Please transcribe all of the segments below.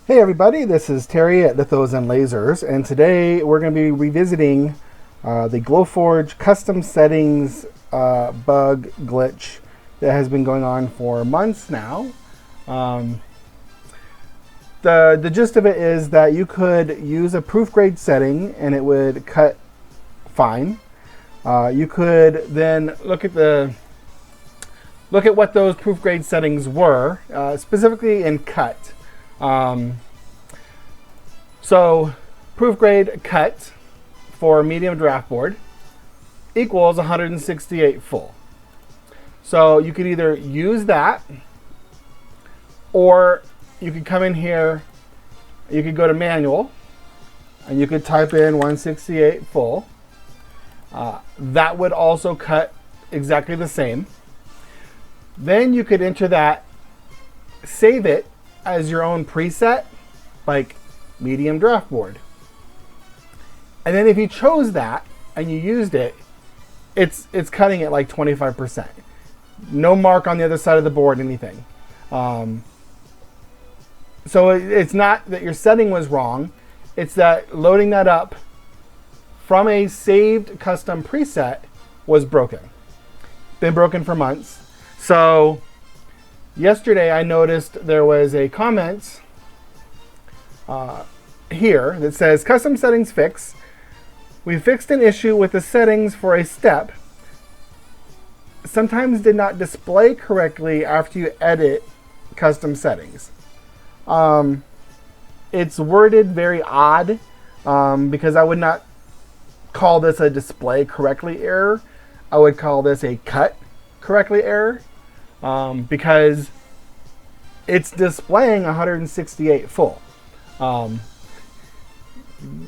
Hey everybody, this is Terry at Lithos and Lasers, and today we're going to be revisiting the Glowforge custom settings bug glitch that has been going on for months now. The gist of it is that you could use a proof grade setting and it would cut fine. You could then look at what those proof grade settings were, specifically in cut. So proof grade cut for medium draft board equals 168 full. So you could either use that, or you could come in here, you could go to manual, and you could type in 168 full. That would also cut exactly the same. Then you could enter that, save it as your own preset, like medium draft board. And then if you chose that and you used it, it's cutting it like 25%. No mark on the other side of the board, anything. So it's not that your setting was wrong. It's that loading that up from a saved custom preset was broken. Been broken for months. So yesterday I noticed there was a comment here that says, custom settings fix. We fixed an issue with the settings for a step. Sometimes did not display correctly after you edit custom settings. It's worded very odd because I would not call this a display correctly error. I would call this a cut correctly error because it's displaying 168 full.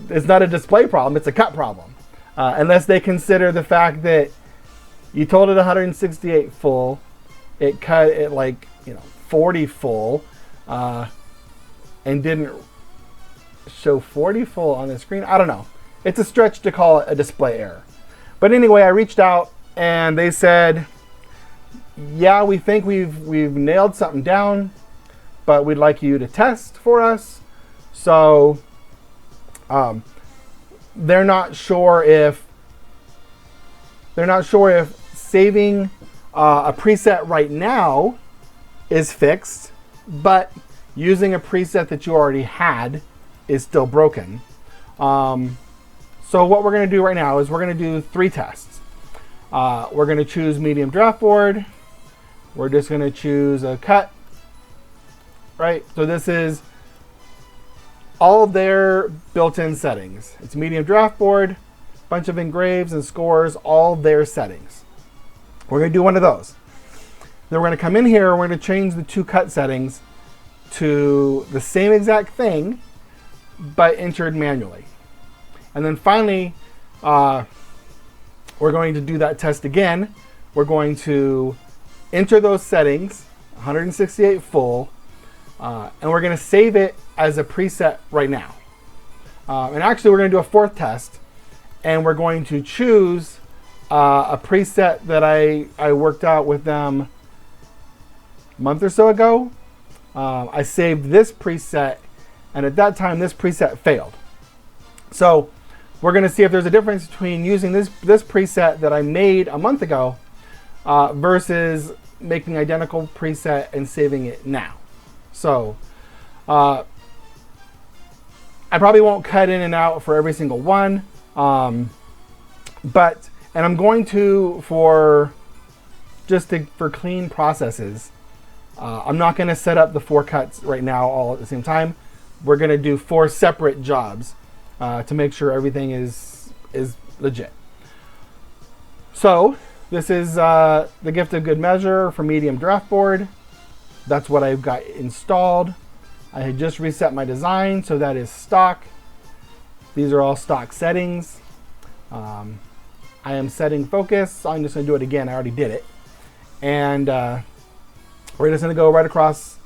It's not a display problem, it's a cut problem. Unless they consider the fact that you told it 168 full, it cut it like 40 full, and didn't show 40 full on the screen. I don't know. It's a stretch to call it a display error. But anyway, I reached out and they said, yeah, we think we've nailed something down, but we'd like you to test for us. So they're not sure if saving a preset right now is fixed, but using a preset that you already had is still broken. So what we're going to do right now is we're going to do 3 tests. We're going to choose medium draft board. We're just going to choose a cut. Right? So this is all of their built-in settings. It's medium draft board, bunch of engraves and scores, all their settings. We're going to do one of those. Then we're going to come in here, we're going to change the 2 cut settings to the same exact thing, but entered manually. And then finally, we're going to do that test again. We're going to enter those settings, 168 full, and we're going to save it as a preset right now. And actually, we're going to do a 4th test, and we're going to choose a preset that I worked out with them a month or so ago. I saved this preset, and at that time, this preset failed. So we're going to see if there's a difference between using this preset that I made a month ago versus making an identical preset and saving it now. So I probably won't cut in and out for every single one, and I'm going to for clean processes. I'm not going to set up the 4 cuts right now all at the same time. We're going to do 4 separate jobs to make sure everything is legit. So this is the gift of good measure for medium draft board. That's what I've got installed. I had just reset my design, so that is stock. These are all stock settings. I am setting focus, so I'm just going to do it again. I already did it. And we're just going to go right across,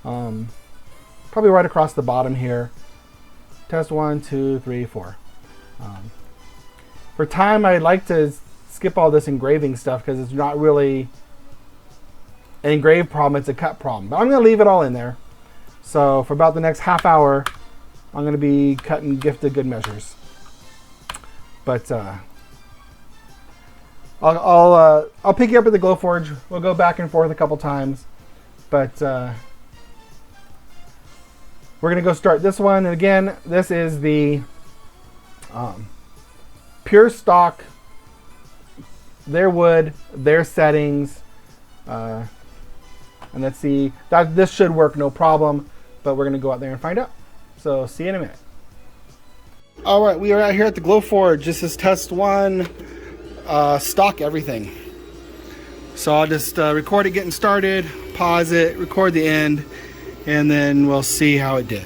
probably right across the bottom here. Test 1, 2, 3, 4. For time, I'd like to skip all this engraving stuff because it's not really an engraved problem, it's a cut problem. But I'm going to leave it all in there. So for about the next half hour, I'm going to be cutting gifted good measures. But I'll pick you up at the Glowforge. We'll go back and forth a couple times, but we're going to go start this one. And again, this is the pure stock, their wood, their settings, and let's see, that this should work no problem, but we're going to go out there and find out. So see you in a minute. All right, we are out here at the Glowforge. This is test one, stock everything. So I'll just record it getting started, pause it, record the end, and then we'll see how it did.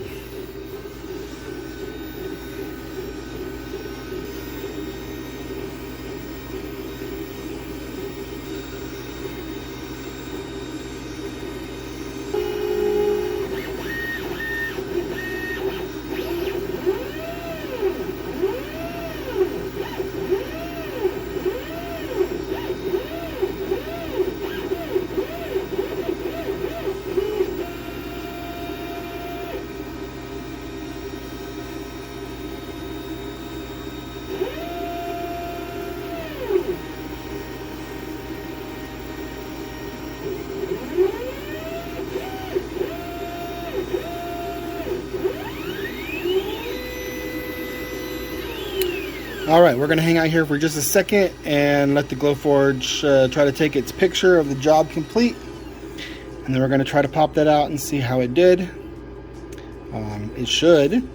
All right, we're gonna hang out here for just a second and let the Glowforge try to take its picture of the job complete. And then we're gonna try to pop that out and see how it did. It should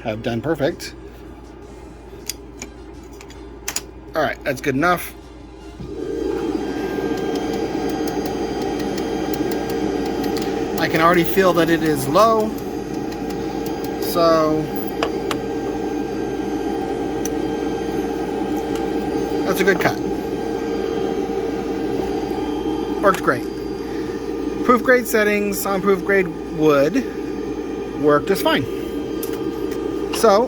have done perfect. All right, that's good enough. I can already feel that it is low. So that's a good cut. Worked great. Proof grade settings on proof grade wood worked just fine. So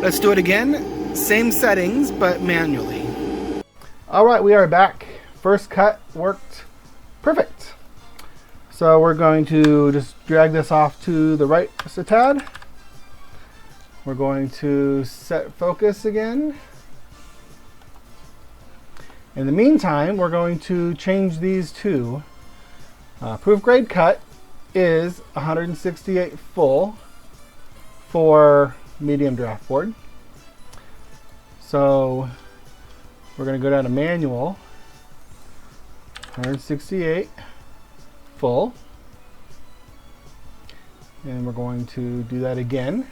let's do it again. Same settings, but manually. All right, we are back. First cut worked perfect. So we're going to just drag this off to the right just a tad. We're going to set focus again. In the meantime, we're going to change these two. Proof grade cut is 168 full for medium draft board. So we're going to go down to manual, 168 full, and we're going to do that again.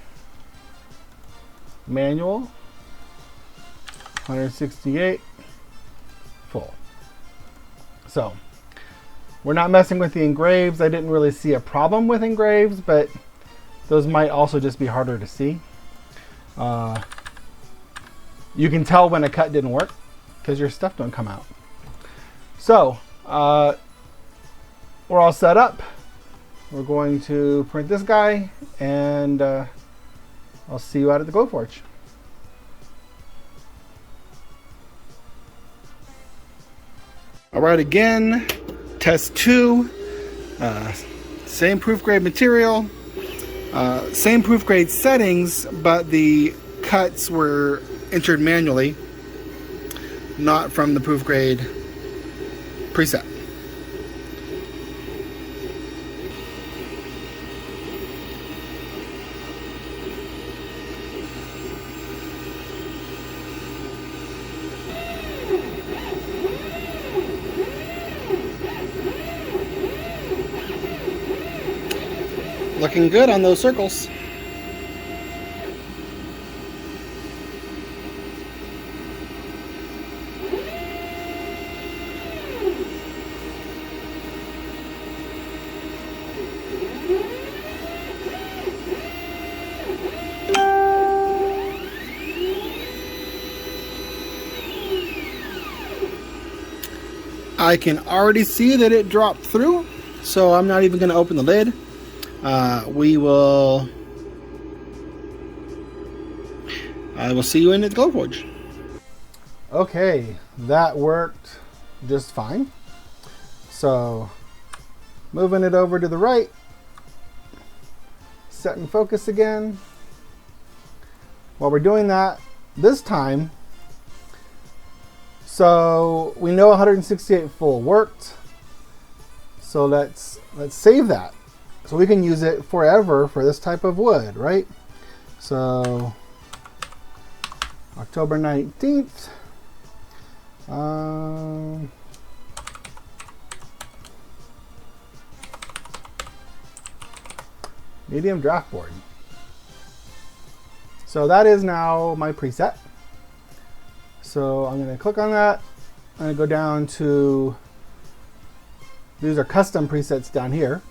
Manual, 168 full. So we're not messing with the engraves. I didn't really see a problem with engraves, but those might also just be harder to see. You can tell when a cut didn't work because your stuff don't come out. So we're all set up. We're going to print this guy, and I'll see you out at the Glowforge. All right, again, test two, same proof grade material, same proof grade settings, but the cuts were entered manually, not from the proof grade preset. Looking good on those circles. I can already see that it dropped through, so I'm not even going to open the lid. I will see you in the Glowforge. Okay, that worked just fine. So moving it over to the right, set and focus again. While we're doing that, this time, so we know 168 full worked. So let's save that. So we can use it forever for this type of wood, right? So October 19th. Medium draft board. So that is now my preset. So I'm going to click on that. I'm going to go down to, these are custom presets down here.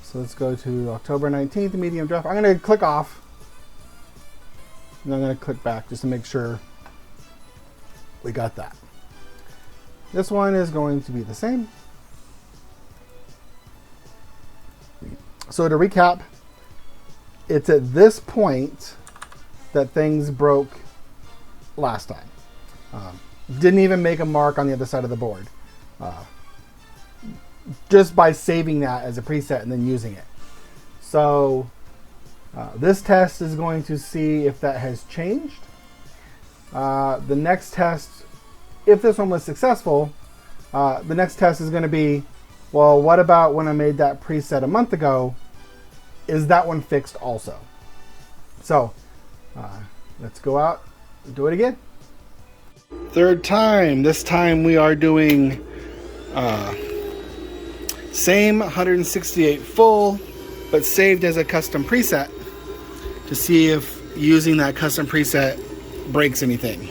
So let's go to October 19th, medium draft. I'm going to click off. And I'm going to click back just to make sure we got that. This one is going to be the same. So to recap, it's at this point that things broke last time. Didn't even make a mark on the other side of the board. Just by saving that as a preset and then using it. So this test is going to see if that has changed. The next test, if this one was successful, the next test is going to be, well, what about when I made that preset a month ago? Is that one fixed also? So let's go out and do it again. Third time. This time we are doing same 168 full, but saved as a custom preset to see if using that custom preset breaks anything.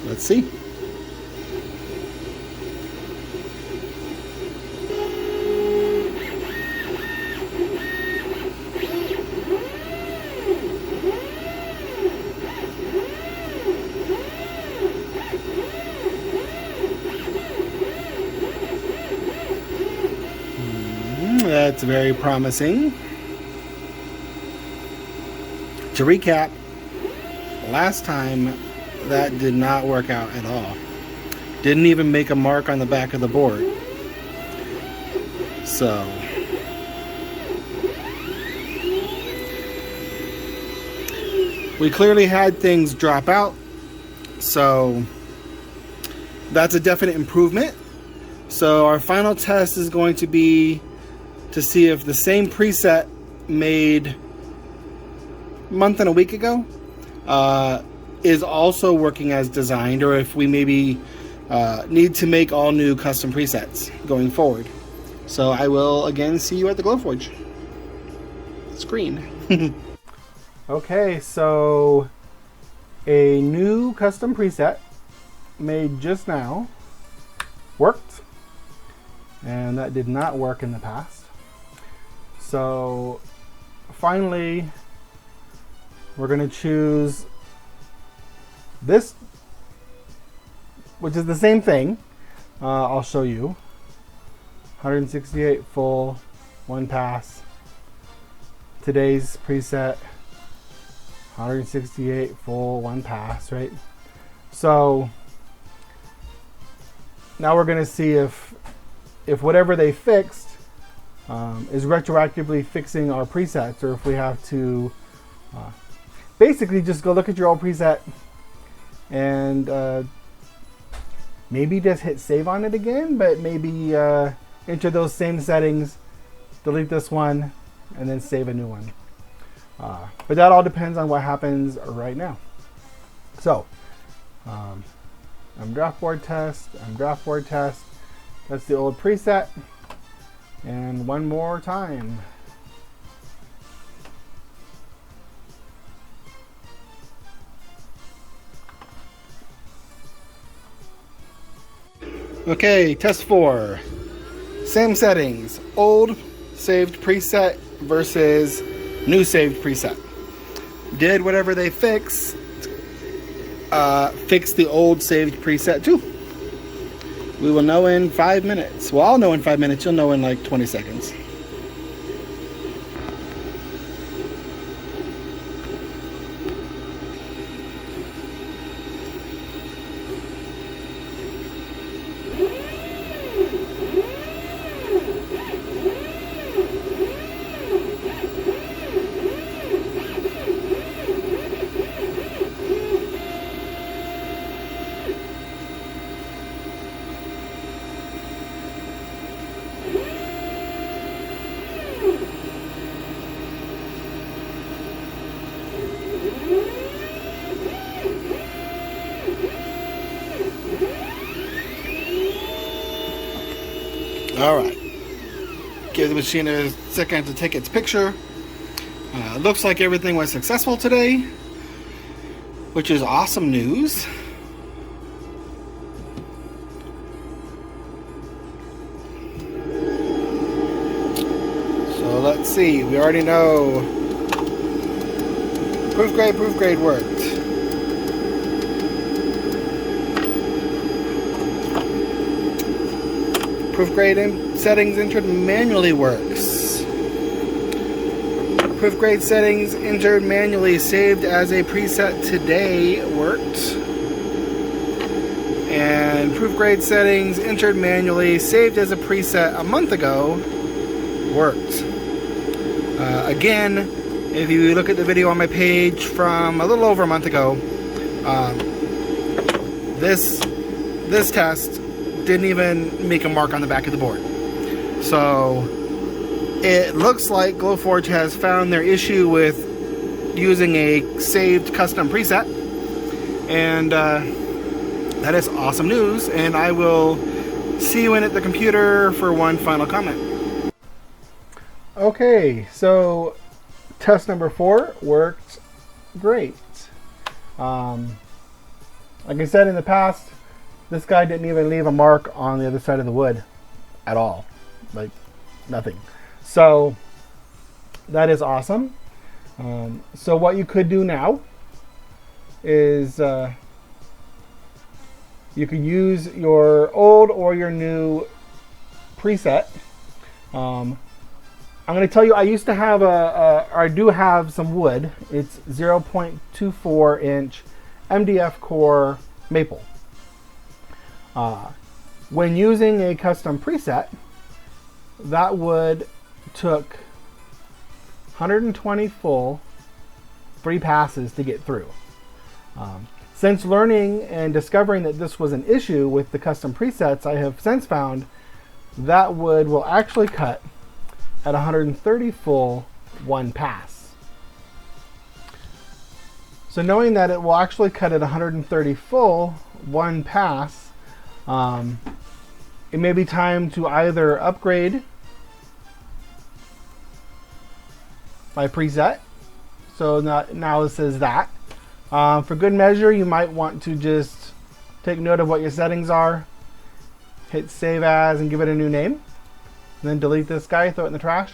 Let's see. That's very promising. To recap, last time that did not work out at all. Didn't even make a mark on the back of the board. So we clearly had things drop out. So that's a definite improvement. So our final test is going to be to see if the same preset made a month and a week ago is also working as designed, or if we maybe need to make all new custom presets going forward. So I will again see you at the Glowforge screen. Okay, so a new custom preset made just now worked, and that did not work in the past. So finally we're going to choose this, which is the same thing. I'll show you. 168 full, one pass. Today's preset, 168 full, one pass, right? So now we're going to see if whatever they fixed is retroactively fixing our presets, or if we have to basically just go look at your old preset and maybe just hit save on it again, but maybe enter those same settings, delete this one, and then save a new one. But that all depends on what happens right now. So I'm draft board test, That's the old preset. And one more time. Okay, test 4. Same settings. Old saved preset versus new saved preset. Did whatever they fix the old saved preset too. We will know in 5 minutes. Well, I'll know in 5 minutes. You'll know in like 20 seconds. All right. Give the machine a second to take its picture. Looks like everything was successful today, which is awesome news. So let's see. We already know proof grade worked. Proof grade settings entered manually works. Proof grade settings entered manually saved as a preset today worked. And proof grade settings entered manually saved as a preset a month ago worked. Again, if you look at the video on my page from a little over a month ago, this test didn't even make a mark on the back of the board. So it looks like Glowforge has found their issue with using a saved custom preset, and that is awesome news. And I will see you in at the computer for one final comment. Okay, so test number 4 worked great. Like I said in the past, this guy didn't even leave a mark on the other side of the wood at all. Like, nothing. So, that is awesome. So what you could do now is you could use your old or your new preset. I'm going to tell you, I used to have I do have some wood. It's 0.24 inch MDF core maple. When using a custom preset, that wood took 120 full 3 passes to get through. Since learning and discovering that this was an issue with the custom presets, I have since found that wood will actually cut at 130 full 1 pass. So knowing that it will actually cut at 130 full 1 pass, it may be time to either upgrade my preset. So now it says that. For good measure, you might want to just take note of what your settings are, hit save as and give it a new name, and then delete this guy, throw it in the trash.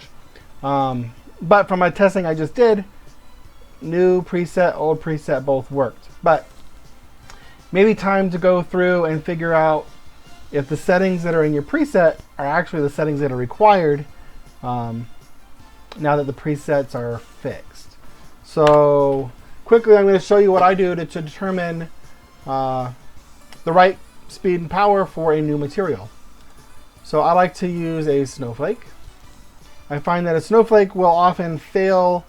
But from my testing I just did, new preset, old preset both worked. But maybe time to go through and figure out if the settings that are in your preset are actually the settings that are required now that the presets are fixed. So quickly, I'm going to show you what I do to determine the right speed and power for a new material. So I like to use a snowflake. I find that a snowflake will often fail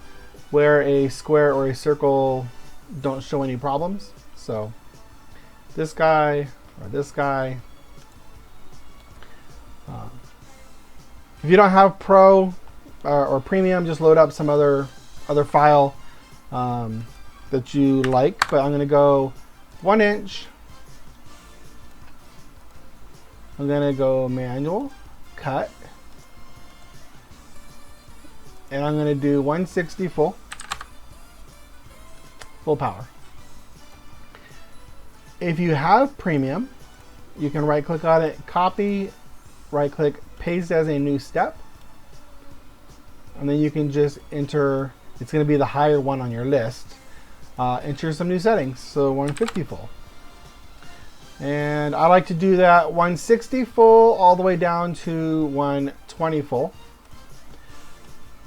where a square or a circle don't show any problems. So this guy or this guy. If you don't have Pro or Premium, just load up some other file that you like. But I'm going to go 1 inch. I'm going to go manual, cut. And I'm going to do 160 full power. If you have Premium, you can right click on it, copy, right click, paste as a new step. And then you can just enter, it's going to be the higher one on your list. Enter some new settings, so 150 full. And I like to do that 160 full all the way down to 120 full.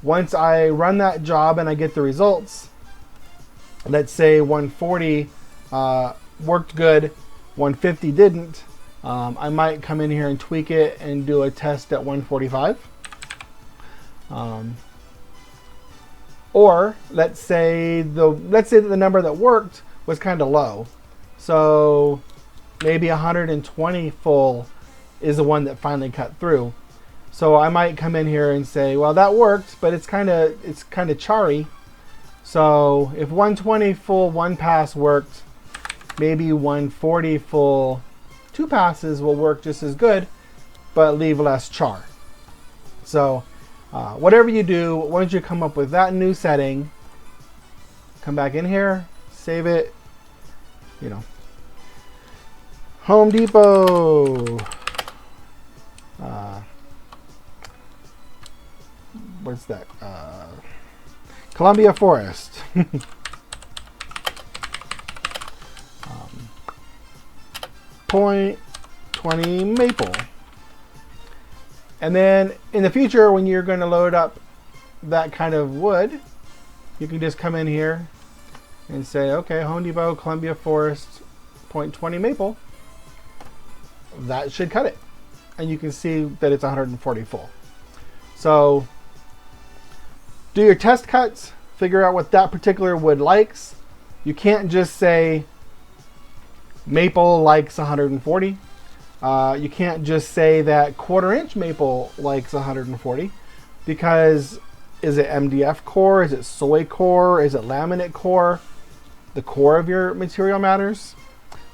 Once I run that job and I get the results, let's say 140 worked good, 150 didn't, I might come in here and tweak it and do a test at 145. Or let's say that the number that worked was kind of low. So maybe 120 full is the one that finally cut through. So I might come in here and say, well, that worked, but it's kind of charry. So if 120 full 1 pass worked, maybe 140 full 2 passes will work just as good. but leave less char. So whatever you do, once you come up with that new setting, come back in here, save it, you know, Home Depot, what's that? Columbia Forest. 0.20 maple. And then in the future, when you're going to load up that kind of wood, you can just come in here and say, okay, Home Depot, Columbia Forest, 0.20 maple. That should cut it. And you can see that it's 140 full. So do your test cuts, figure out what that particular wood likes. You can't just say maple likes 140. You can't just say that 1/4 inch maple likes 140, because is it MDF core? Is it soy core? Is it laminate core? The core of your material matters.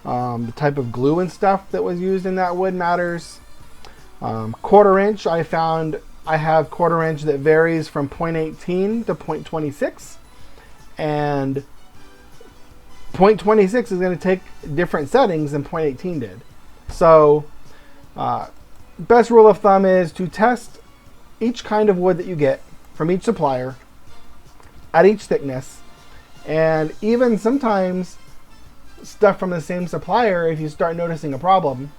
The type of glue and stuff that was used in that wood matters. 1/4 inch, I found I have 1/4 inch that varies from 0.18 to 0.26, and 0.26 is going to take different settings than 0.18 did. So best rule of thumb is to test each kind of wood that you get from each supplier at each thickness, and even sometimes stuff from the same supplier, if you start noticing a problem,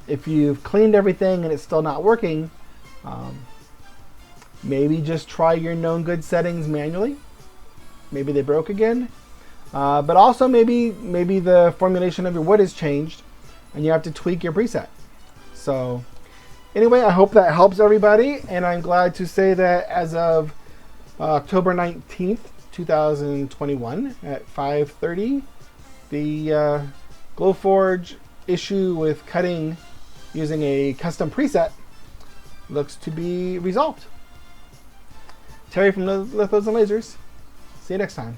if you've cleaned everything and it's still not working, maybe just try your known good settings manually. Maybe they broke again. But also maybe the formulation of your wood has changed and you have to tweak your preset. So anyway, I hope that helps everybody, and I'm glad to say that as of October 19th, 2021 at 5:30, the Glowforge issue with cutting using a custom preset looks to be resolved. Terry from Lithos and Lasers. See you next time.